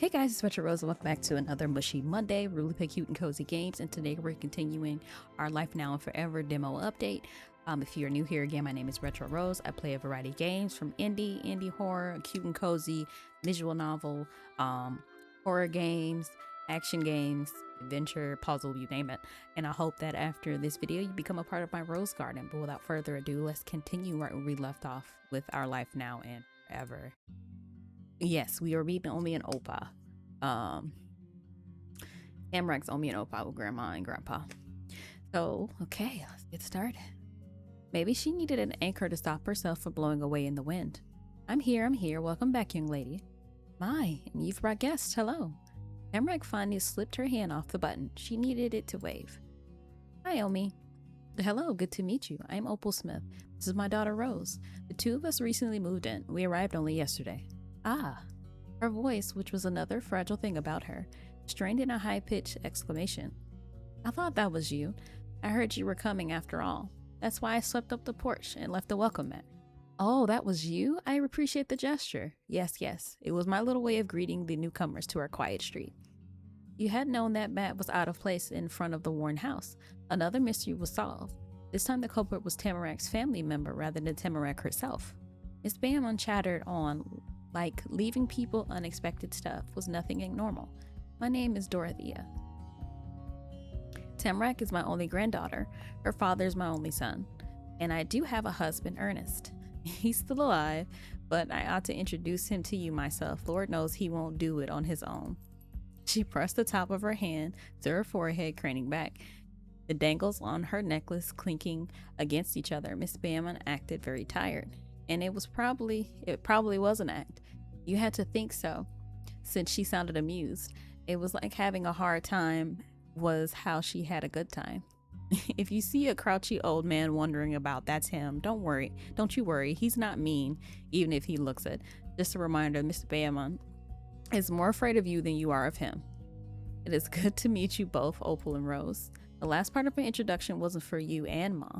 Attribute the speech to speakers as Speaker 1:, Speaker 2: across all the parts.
Speaker 1: Hey guys, it's Retro Rose and welcome back to another Mushy Monday. We're really play cute and cozy games, and today we're continuing our Life Now and Forever demo update. If you're new here again, my name is Retro Rose. I play a variety of games from indie horror, cute and cozy, visual novel, horror games, action games, adventure, puzzle, you name it. And I hope that after this video you become a part of my rose garden. But without further ado, let's continue right where we left off with our Life Now and Forever. Yes, we are reading Omi and Opa. Tamarack's Omi and Opa with Grandma and Grandpa. So, okay, let's get started. Maybe she needed an anchor to stop herself from blowing away in the wind. I'm here. Welcome back, young lady. My, and you've brought guests. Hello. Tamarack finally slipped her hand off the button. She needed it to wave. Hi, Omi. Hello, good to meet you. I'm Opal Smith. This is my daughter, Rose. The two of us recently moved in. We arrived only yesterday. Ah. Her voice, which was another fragile thing about her, strained in a high-pitched exclamation. I thought that was you. I heard you were coming after all. That's why I swept up the porch and left a welcome mat. Oh, that was you? I appreciate the gesture. Yes. It was my little way of greeting the newcomers to our quiet street. You had known that mat was out of place in front of the Warren house. Another mystery was solved. This time the culprit was Tamarack's family member rather than Tamarack herself. Miss Bamon chattered on, like leaving people unexpected stuff was nothing abnormal. My name is Dorothea. Tamarack is my only granddaughter. Her father's my only son. And I do have a husband, Ernest. He's still alive, but I ought to introduce him to you myself. Lord knows he won't do it on his own. She pressed the top of her hand to her forehead, craning back. The dangles on her necklace clinking against each other. Miss Bamon acted very tired. And it probably was an act. You had to think so, since she sounded amused. It was like having a hard time was how she had a good time. If you see a crouchy old man wondering about, that's him. Don't you worry. He's not mean, even if he looks it. Just a reminder, Mr. Bamon is more afraid of you than you are of him. It is good to meet you both, Opal and Rose. The last part of my introduction wasn't for you and Ma.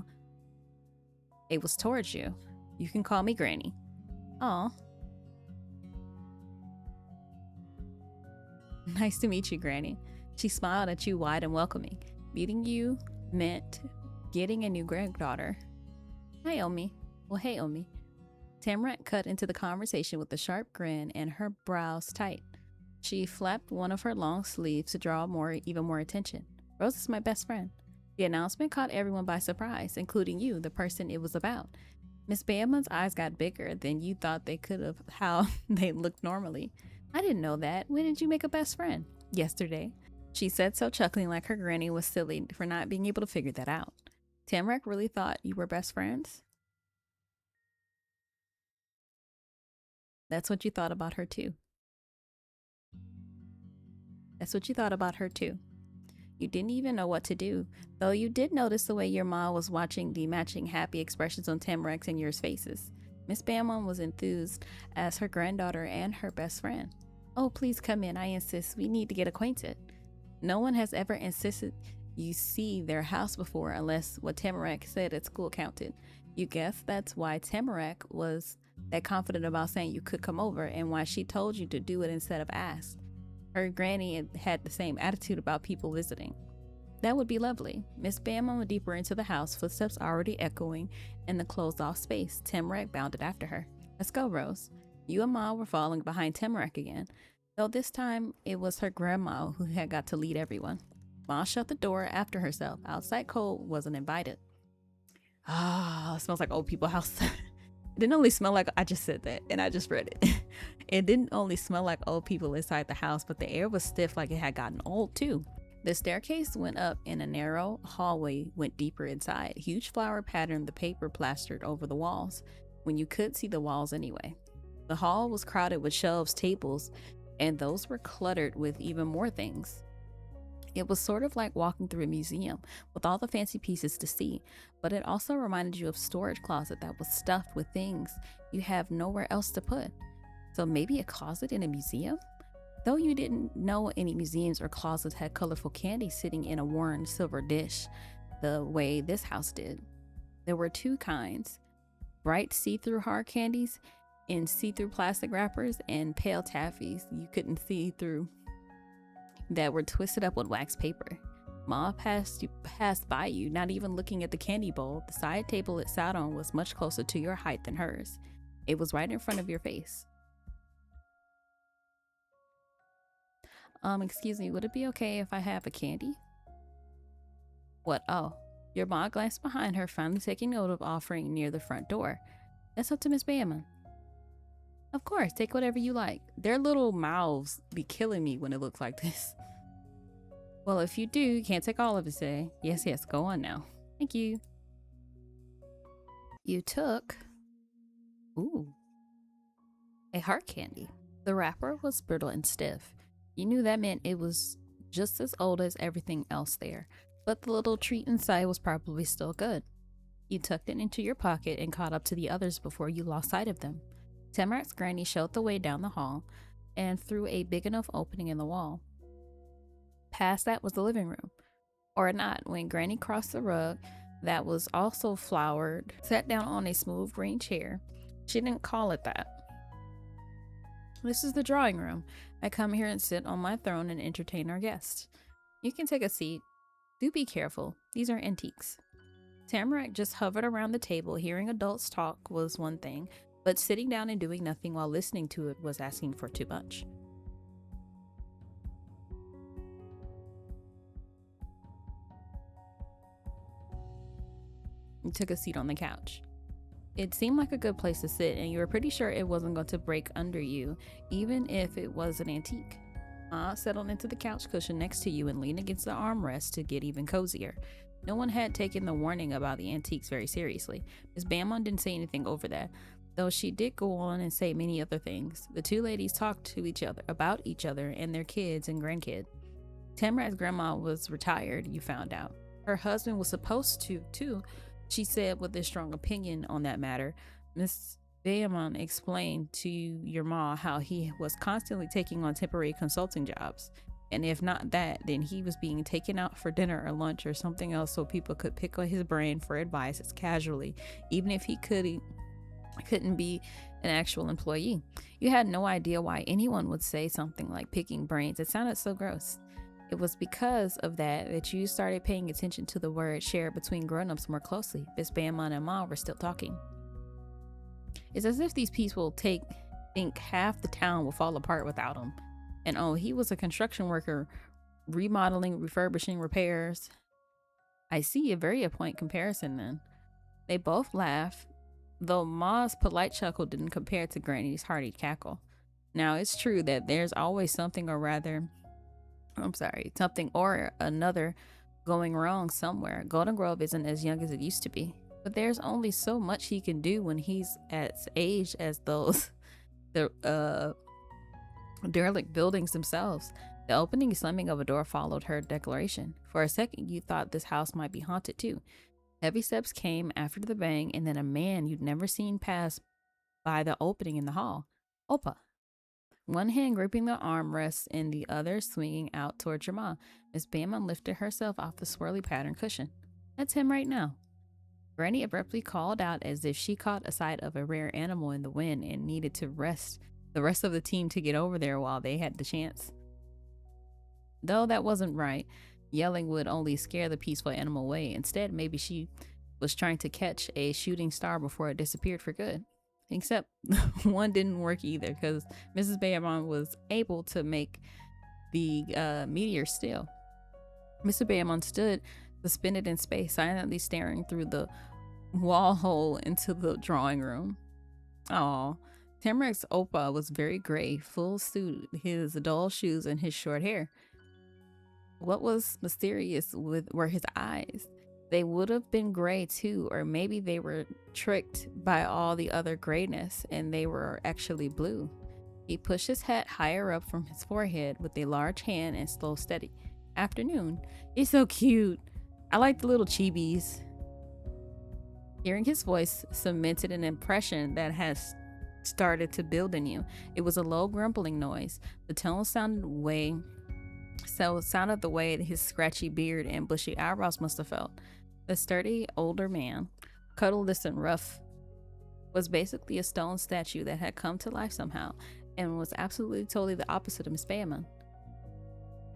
Speaker 1: It was towards you. You can call me Granny. Aw. Nice to meet you, Granny. She smiled at you wide and welcoming. Meeting you meant getting a new granddaughter. Hi, Omi. Well, hey, Omi. Tamarack cut into the conversation with a sharp grin and her brows tight. She flapped one of her long sleeves to draw even more attention. Rose is my best friend. The announcement caught everyone by surprise, including you, the person it was about. Miss Bamon's eyes got bigger than you thought they could have, how they looked normally. I didn't know that. When did you make a best friend? Yesterday. She said so, chuckling like her granny was silly for not being able to figure that out. Tamarack really thought you were best friends? That's what you thought about her too. You didn't even know what to do, though you did notice the way your ma was watching the matching happy expressions on Tamarack's and yours faces. Miss Bamon was enthused as her granddaughter and her best friend. Oh, please come in, I insist. We need to get acquainted. No one has ever insisted you see their house before unless what Tamarack said at school counted. You guess that's why Tamarack was that confident about saying you could come over and why she told you to do it instead of ask. Her granny had the same attitude about people visiting. That would be lovely. Miss Bamon went deeper into the house, footsteps already echoing in the closed-off space. Tamarack bounded after her. Let's go, Rose. You and Ma were falling behind Tamarack again, though this time it was her grandma who had got to lead everyone. Ma shut the door after herself. Outside cold wasn't invited. It smells like old people house. It didn't only smell like, I just said that and I just read it. It didn't only smell like old people inside the house, but the air was stiff like it had gotten old too. The staircase went up and a narrow hallway went deeper inside. Huge flower patterned the paper plastered over the walls, when you could see the walls anyway. The hall was crowded with shelves, tables, and those were cluttered with even more things. It was sort of like walking through a museum with all the fancy pieces to see, but it also reminded you of a storage closet that was stuffed with things you have nowhere else to put. So maybe a closet in a museum? Though you didn't know any museums or closets had colorful candy sitting in a worn silver dish the way this house did. There were two kinds, bright see-through hard candies in see-through plastic wrappers and pale taffies you couldn't see through that were twisted up with wax paper. Ma passed by you, not even looking at the candy bowl. The side table it sat on was much closer to your height than hers. It was right in front of your face. Excuse me, would it be okay if I have a candy? What? Oh. Your ma glanced behind her, finally taking note of offering near the front door. That's up to Miss Bama. Of course, take whatever you like. Their little mouths be killing me when it looks like this. Well, if you do, you can't take all of it today. Yes, go on now. Thank you. You took... Ooh. A heart candy. The wrapper was brittle and stiff. You knew that meant it was just as old as everything else there, but the little treat inside was probably still good. You tucked it into your pocket and caught up to the others before you lost sight of them. Tamarack's granny showed the way down the hall and through a big enough opening in the wall. Past that was the living room. Or not, when Granny crossed the rug that was also flowered, sat down on a smooth green chair. She didn't call it that. This is the drawing room. I come here and sit on my throne and entertain our guests. You can take a seat. Do be careful. These are antiques. Tamarack just hovered around the table. Hearing adults talk was one thing, but sitting down and doing nothing while listening to it was asking for too much. You took a seat on the couch. It seemed like a good place to sit, and you were pretty sure it wasn't going to break under you, even if it was an antique. Ma settled into the couch cushion next to you and leaned against the armrest to get even cozier. No one had taken the warning about the antiques very seriously. Miss Bamon didn't say anything over that, though she did go on and say many other things. The two ladies talked to each other about each other and their kids and grandkids. Tamarack's grandma was retired, you found out. Her husband was supposed to, too, she said with a strong opinion on that matter. Miss Bamon explained to your ma how he was constantly taking on temporary consulting jobs. And if not that, then he was being taken out for dinner or lunch or something else so people could pick on his brain for advice as casually, even if he couldn't be an actual employee. You had no idea why anyone would say something like picking brains. It sounded so gross. It was because of that you started paying attention to the word shared between grown-ups more closely. Miss Bamon and Ma were still talking. It's as if these people think half the town will fall apart without him. And oh, he was a construction worker, remodeling, refurbishing, repairs. I see a very appoint comparison then. They both laughed, though Ma's polite chuckle didn't compare to Granny's hearty cackle. Now, it's true that there's always something or another going wrong somewhere. Golden Grove isn't as young as it used to be, but there's only so much he can do when he's as age as those derelict buildings themselves. The opening and slamming of a door followed her declaration. For a second, you thought this house might be haunted too. Heavy steps came after the bang, and then a man you'd never seen pass by the opening in the hall. Opa. One hand gripping the armrest and the other swinging out towards your ma. Miss Bamon lifted herself off the swirly pattern cushion. That's him right now. Granny abruptly called out as if she caught a sight of a rare animal in the wind and needed to rest the rest of the team to get over there while they had the chance. Though that wasn't right. Yelling would only scare the peaceful animal away. Instead, maybe she was trying to catch a shooting star before it disappeared for good. Except one didn't work either, because Mrs. Bamon was able to make the meteor still. Mr. Bamon stood suspended in space, silently staring through the wall hole into the drawing room. Aw. Tamarack's Opa was very gray, full suit, his dull shoes, and his short hair. What was mysterious were his eyes. They would have been gray too, or maybe they were tricked by all the other grayness and they were actually blue. He pushed his hat higher up from his forehead with a large hand and slow steady. Afternoon. He's so cute. I like the little chibis. Hearing his voice cemented an impression that has started to build in you. It was a low grumbling noise. The tone sounded the way his scratchy beard and bushy eyebrows must have felt. The sturdy older man, colorless and rough, was basically a stone statue that had come to life somehow and was absolutely totally the opposite of Miss Bayman.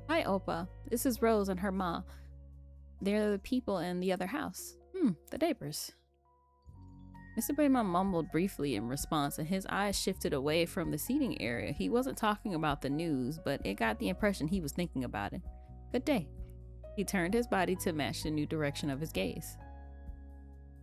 Speaker 1: Hi, Opa. This is Rose and her ma. They're the people in the other house. The neighbors. Mr. Bayman mumbled briefly in response, and his eyes shifted away from the seating area. He wasn't talking about the news, but it got the impression he was thinking about it. Good day. He turned his body to match the new direction of his gaze.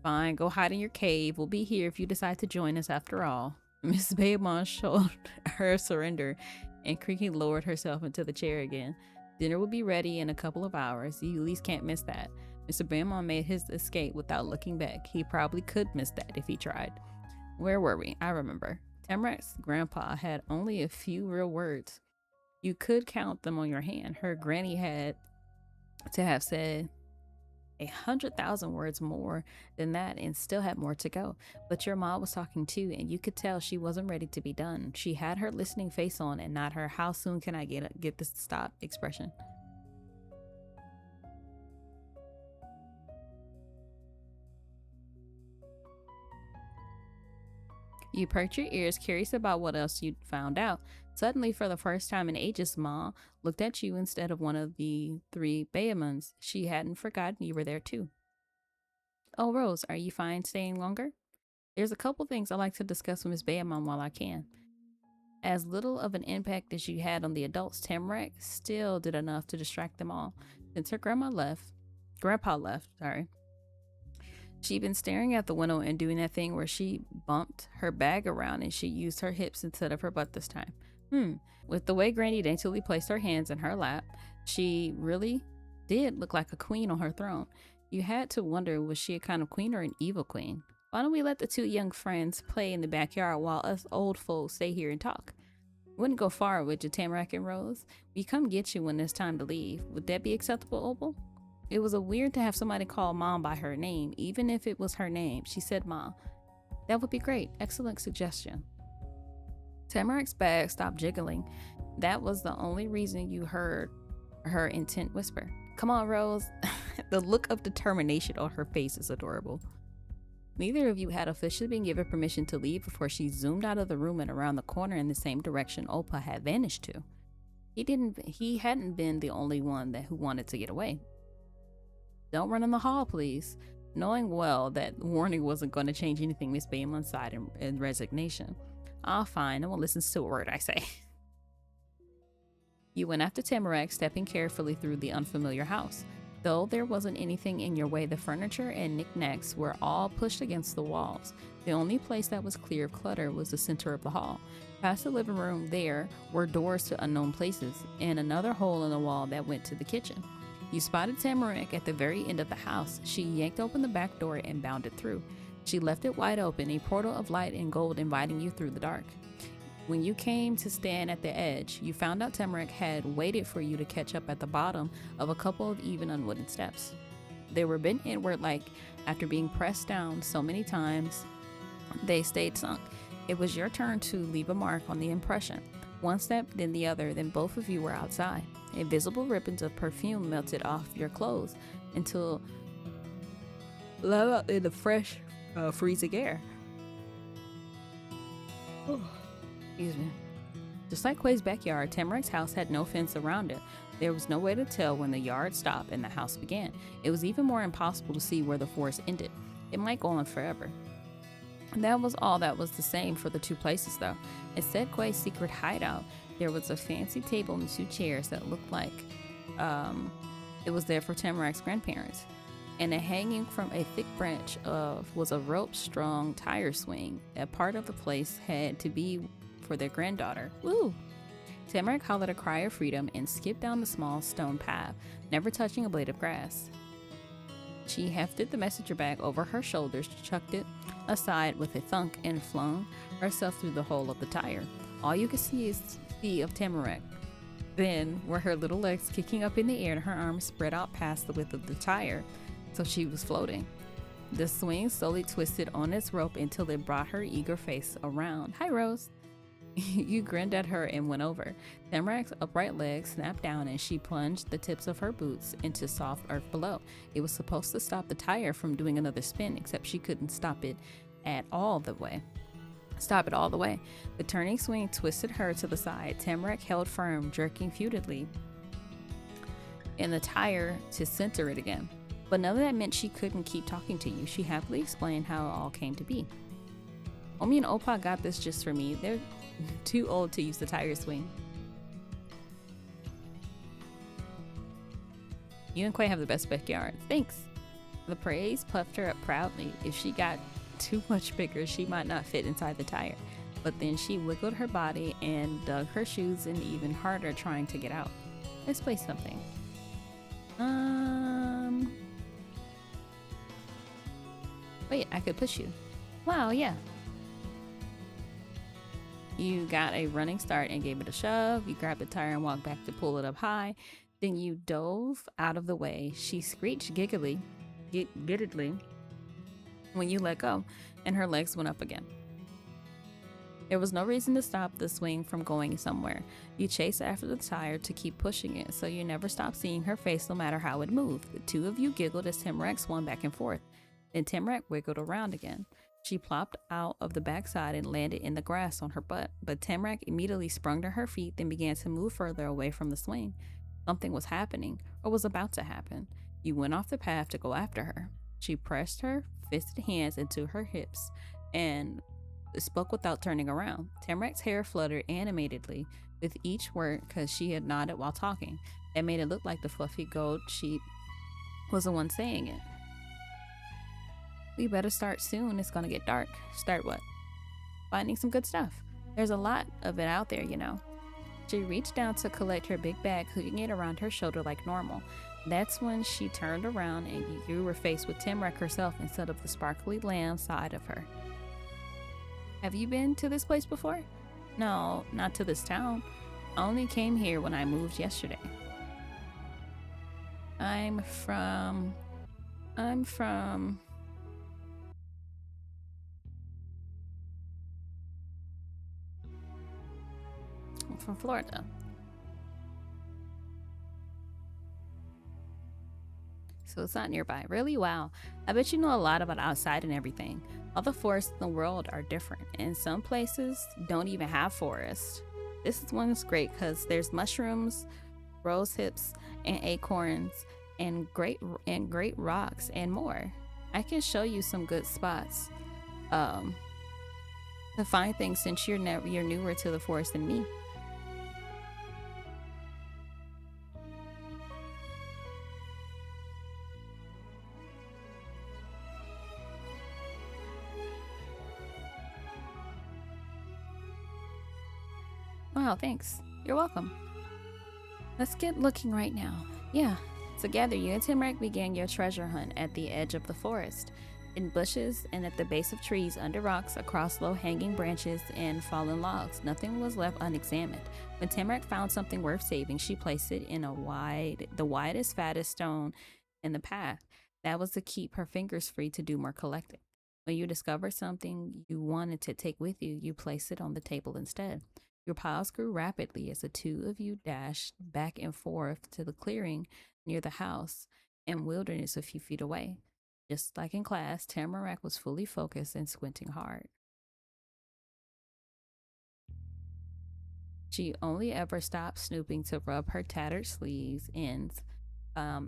Speaker 1: Fine, go hide in your cave. We'll be here if you decide to join us after all. Miss Bayman showed her surrender and creaking lowered herself into the chair again. Dinner will be ready in a couple of hours. You at least can't miss that. Mr. Bayman made his escape without looking back. He probably could miss that if he tried. Where were we? I remember. Tamarack's grandpa had only a few real words. You could count them on your hand. Her granny had to have said 100,000 words more than that and still had more to go. But your mom was talking too, and you could tell she wasn't ready to be done. She had her listening face on and not her "how soon can I get this to stop" expression. You perked your ears, curious about what else you'd found out. Suddenly, for the first time in ages, Ma looked at you instead of one of the three Bayamans. She hadn't forgotten you were there too. Oh, Rose, are you fine staying longer? There's a couple things I'd like to discuss with Miss Bayaman while I can. As little of an impact as she had on the adults, Tamarack still did enough to distract them all. Since her grandpa left, she'd been staring at the window and doing that thing where she bumped her bag around and she used her hips instead of her butt this time. With the way Granny daintily placed her hands in her lap, she really did look like a queen on her throne. You had to wonder, was she a kind of queen or an evil queen? Why don't we let the two young friends play in the backyard while us old folks stay here and talk? Wouldn't go far, would you, Tamarack and Rose? We come get you when it's time to leave. Would that be acceptable, Opal? It was weird to have somebody call Mom by her name, even if it was her name. She said Mom. That would be great. Excellent suggestion. Tamarack's bag stopped jiggling. That was the only reason you heard her intent whisper. Come on, Rose. The look of determination on her face is adorable. Neither of you had officially been given permission to leave before she zoomed out of the room and around the corner in the same direction Opa had vanished to. He hadn't been the only one who wanted to get away. Don't run in the hall, please. Knowing well that warning wasn't going to change anything, Miss Bayman sighed in resignation. Fine, no one listens to a word I say. You went after Tamarack, stepping carefully through the unfamiliar house. Though there wasn't anything in your way, the furniture and knickknacks were all pushed against the walls. The only place that was clear of clutter was the center of the hall. Past the living room, there were doors to unknown places, and another hole in the wall that went to the kitchen. You spotted Tamarack at the very end of the house. She yanked open the back door and bounded through. She left it wide open, a portal of light and gold inviting you through the dark. When you came to stand at the edge, you found out Tamarack had waited for you to catch up at the bottom of a couple of even unwooden steps. They were bent inward like after being pressed down so many times, they stayed sunk. It was your turn to leave a mark on the impression. One step, then the other, then both of you were outside. Invisible ribbons of perfume melted off your clothes until let out in the fresh, freezing air. Excuse me. Just like Quay's backyard, Tamarack's house had no fence around it. There was no way to tell when the yard stopped and the house began. It was even more impossible to see where the forest ended. It might go on forever. That was all that was the same for the two places, though. Instead, Quay's secret hideout, there was a fancy table and two chairs that looked like it was there for Tamarack's grandparents. And hanging from a thick branch was a rope-strung tire swing. A part of the place had to be for their granddaughter. Woo! Tamarack hollered a cry of freedom and skipped down the small stone path, never touching a blade of grass. She hefted the messenger bag over her shoulders, chucked it aside with a thunk, and flung herself through the hole of the tire. All you could see of Tamarack then were her little legs kicking up in the air and her arms spread out past the width of the tire, so she was floating. The swing slowly twisted on its rope until it brought her eager face around. Hi, Rose. You grinned at her and went over. Tamarack's upright legs snapped down and she plunged the tips of her boots into soft earth below. It was supposed to stop the tire from doing another spin, except she couldn't stop it at all the way. Stop it all the way. The turning swing twisted her to the side. Tamarack held firm, jerking futilely in the tire to center it again. But none of that meant she couldn't keep talking to you. She happily explained how it all came to be. Omi and Opa got this just for me. They're too old to use the tire swing. You and Quay have the best backyard. Thanks. The praise puffed her up proudly. If she got too much bigger, she might not fit inside the tire. But then she wiggled her body and dug her shoes in even harder, trying to get out. Let's play something. Wait, I could push you. Wow, yeah. You got a running start and gave it a shove. You grabbed the tire and walked back to pull it up high. Then you dove out of the way. She screeched giddily when you let go, and her legs went up again. There was no reason to stop the swing from going somewhere. You chased after the tire to keep pushing it, so you never stopped seeing her face no matter how it moved. The two of you giggled as Tamarack swung back and forth. Then Tamarack wiggled around again. She plopped out of the backside and landed in the grass on her butt, but Tamarack immediately sprung to her feet, then began to move further away from the swing. Something was happening, or was about to happen. You went off the path to go after her. She pressed her fisted hands into her hips and spoke without turning around. Tamarack's hair fluttered animatedly with each word because she had nodded while talking. That made it look like the fluffy gold sheep was the one saying it. We better start soon. It's gonna get dark. Start what? Finding some good stuff. There's a lot of it out there, you know. She reached down to collect her big bag, hooking it around her shoulder like normal. That's when she turned around and you were faced with Tamarack herself instead of the sparkly lamb side of her. Have you been to this place before? No, not to this town. I only came here when I moved yesterday. I'm from Florida. So it's not nearby. Really? Wow. I bet you know a lot about outside and everything. All the forests in the world are different, and some places don't even have forests. This one's great because there's mushrooms, rose hips, and acorns, and great rocks, and more. I can show you some good spots to find things since you're newer to the forest than me. Wow, thanks. You're welcome. Let's get looking right now. Yeah. Together, you and Tamarack began your treasure hunt at the edge of the forest, in bushes and at the base of trees, under rocks, across low-hanging branches and fallen logs. Nothing was left unexamined. When Tamarack found something worth saving, she placed it in the widest, fattest stone in the path. That was to keep her fingers free to do more collecting. When you discovered something you wanted to take with you, you placed it on the table instead. Your piles grew rapidly as the two of you dashed back and forth to the clearing near the house and wilderness a few feet away. Just like in class, Tamarack was fully focused and squinting hard. She only ever stopped snooping to rub her tattered sleeves ends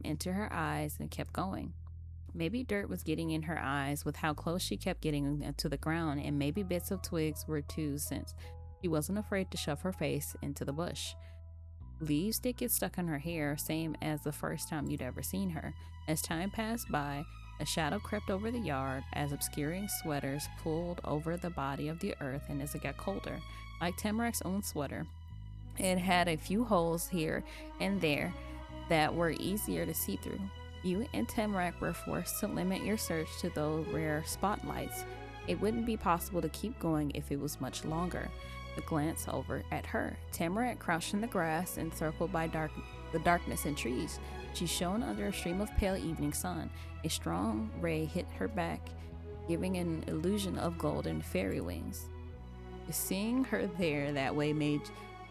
Speaker 1: into her eyes and kept going. Maybe dirt was getting in her eyes with how close she kept getting to the ground, and maybe bits of twigs were too, since she wasn't afraid to shove her face into the bush. Leaves did get stuck in her hair, same as the first time you'd ever seen her. As time passed by, a shadow crept over the yard as obscuring sweaters pulled over the body of the earth, and as it got colder, like Tamarack's own sweater, it had a few holes here and there that were easier to see through. You and Tamarack were forced to limit your search to those rare spotlights. It wouldn't be possible to keep going if it was much longer. A glance over at her. Tamarack crouched in the grass, encircled by the darkness and trees. She shone under a stream of pale evening sun. A strong ray hit her back, giving an illusion of golden fairy wings. Seeing her there that way made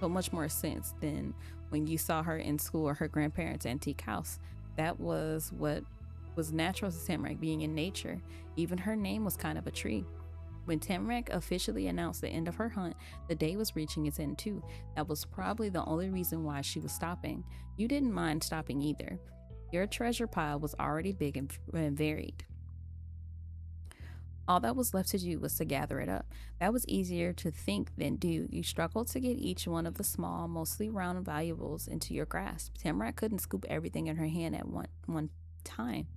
Speaker 1: so much more sense than when you saw her in school or her grandparents' antique house. That was what was natural to Tamarack, being in nature. Even her name was kind of a tree. When Tamarack officially announced the end of her hunt, the day was reaching its end too. That was probably the only reason why she was stopping. You didn't mind stopping either. Your treasure pile was already big and varied. All that was left to do was to gather it up. That was easier to think than do. You struggled to get each one of the small, mostly round valuables into your grasp. Tamarack couldn't scoop everything in her hand at one time.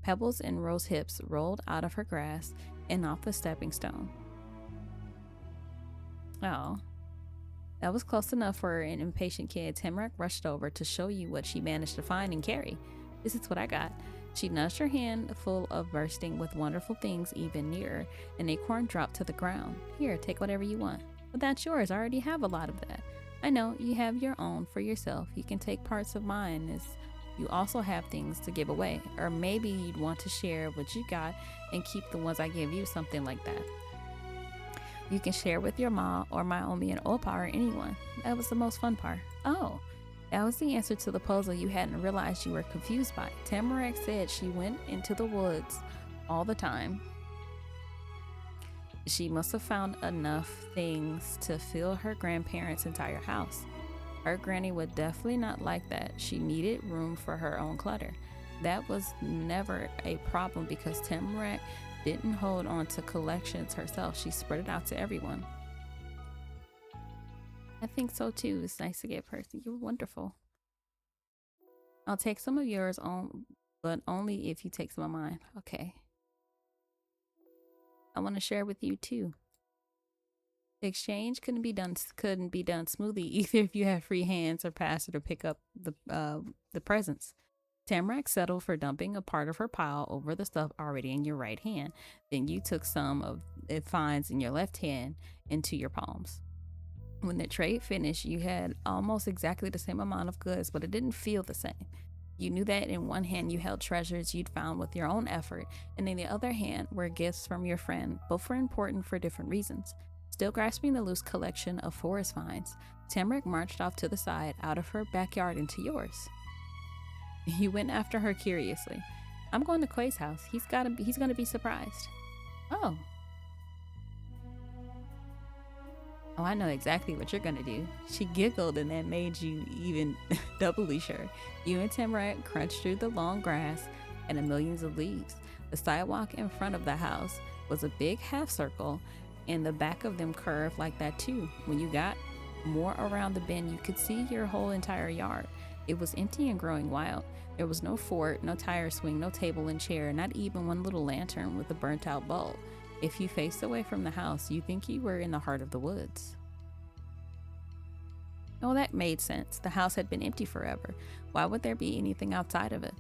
Speaker 1: Pebbles and rose hips rolled out of her grasp and off the stepping stone. Oh, that was close enough for an impatient kid. Tamarack rushed over to show you what she managed to find and carry. This is what I got. She nudged her hand full of bursting with wonderful things even nearer. An acorn dropped to the ground. Here, take whatever you want. But that's yours. I already have a lot of that. I know, you have your own for yourself. You can take parts of mine as you also have things to give away. Or maybe you'd want to share what you got and keep the ones I give you, something like that. You can share with your mom or Naomi and Opa or anyone. That was the most fun part. Oh, that was the answer to the puzzle you hadn't realized you were confused by. Tamarack said she went into the woods all the time. She must have found enough things to fill her grandparents' entire house. Her granny would definitely not like that. She needed room for her own clutter. That was never a problem because Tamarack didn't hold on to collections herself. She spread it out to everyone. I think so too. It's nice to get person. You're wonderful. I'll take some of yours on, but only if you take some of mine. Okay. I want to share with you too. The exchange couldn't be done smoothly either if you had free hands or pass it or pick up the presents. Tamarack settled for dumping a part of her pile over the stuff already in your right hand. Then you took some of it finds in your left hand into your palms. When the trade finished, you had almost exactly the same amount of goods, but it didn't feel the same. You knew that in one hand you held treasures you'd found with your own effort, and in the other hand were gifts from your friend. Both were important for different reasons. Still grasping the loose collection of forest vines, Tamarack marched off to the side, out of her backyard into yours. You went after her curiously. I'm going to Quay's house. He's gonna be surprised. Oh, I know exactly what you're gonna do. She giggled and that made you even doubly sure. You and Tamarack crunched through the long grass and the millions of leaves. The sidewalk in front of the house was a big half circle, and the back of them curved like that too. When you got more around the bend, you could see your whole entire yard. It was empty and growing wild. There was no fort, no tire swing, no table and chair, not even one little lantern with a burnt out bulb. If you faced away from the house, you'd think you were in the heart of the woods. Oh, that made sense. The house had been empty forever. Why would there be anything outside of it?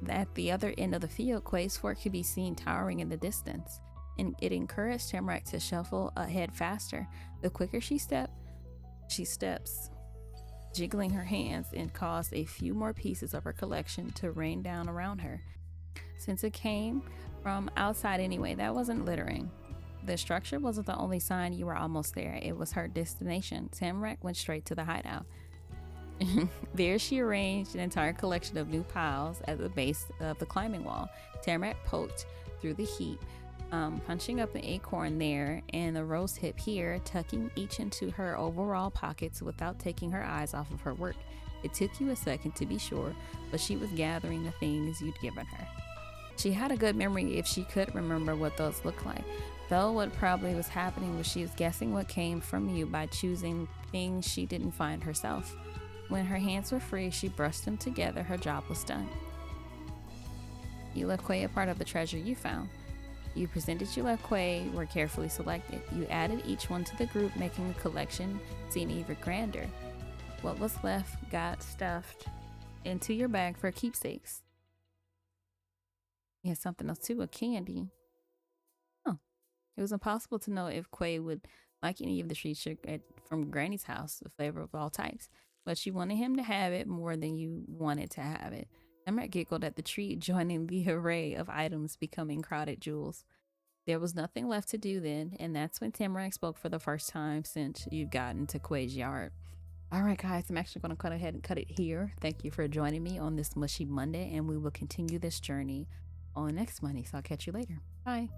Speaker 1: At the other end of the field, Quay's fort could be seen towering in the distance, and it encouraged Tamarack to shuffle ahead faster. The quicker she steps, jiggling her hands, and caused a few more pieces of her collection to rain down around her. Since it came from outside anyway, that wasn't littering. The structure wasn't the only sign you were almost there. It was her destination. Tamarack went straight to the hideout. There she arranged an entire collection of new piles at the base of the climbing wall. Tamarack poked through the heap, punching up an acorn there and the rose hip here, tucking each into her overall pockets without taking her eyes off of her work. It took you a second to be sure, but she was gathering the things you'd given her. She had a good memory if she could remember what those looked like, though what probably was happening was she was guessing what came from you by choosing things she didn't find herself. When her hands were free, she brushed them together. Her job was done. You left Quay a part of the treasure you found. You presented you left Quay were carefully selected. You added each one to the group, making the collection seem even grander. What was left got stuffed into your bag for keepsakes. You had something else too, a candy. Oh, it was impossible to know if Quay would like any of the treats from Granny's house, a flavor of all types, but you wanted him to have it more than you wanted to have it. Tamarack giggled at the treat, joining the array of items becoming crowded jewels. There was nothing left to do then, and that's when Tamarack spoke for the first time since you've gotten to Quay's yard. All right, guys, I'm actually going to cut ahead and cut it here. Thank you for joining me on this Mushy Monday, and we will continue this journey on next Monday. So I'll catch you later. Bye.